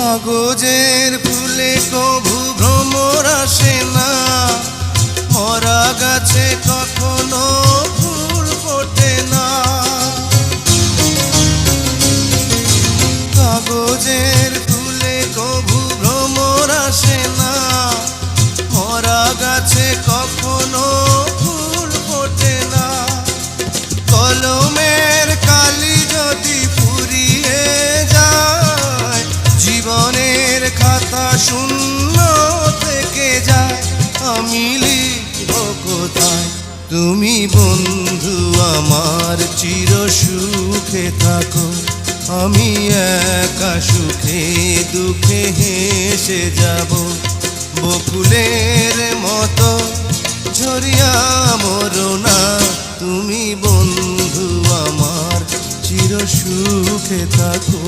কাগজের ফুলে কভু ভ্রমর আসে না, মরা গাছে কখনো ফুল ফোটে না। কাগজের ফুলে কভু ভ্রমর আসে না, মরা গাছে কখনো ফুল ফোটে না। কলমের কালি যদি ফুরিয়ে যায়, জীবনের খাতা শূন্য থেকে যায়, আমি লিখব কোথায়? তুমি বন্ধু আমার চির সুখে থাকো, আমি একা সুখে দুঃখে হেসে যাব। বকুলের মতো ঝরিয়া মরো না, তুমি বন্ধু আমার চির সুখে থাকো।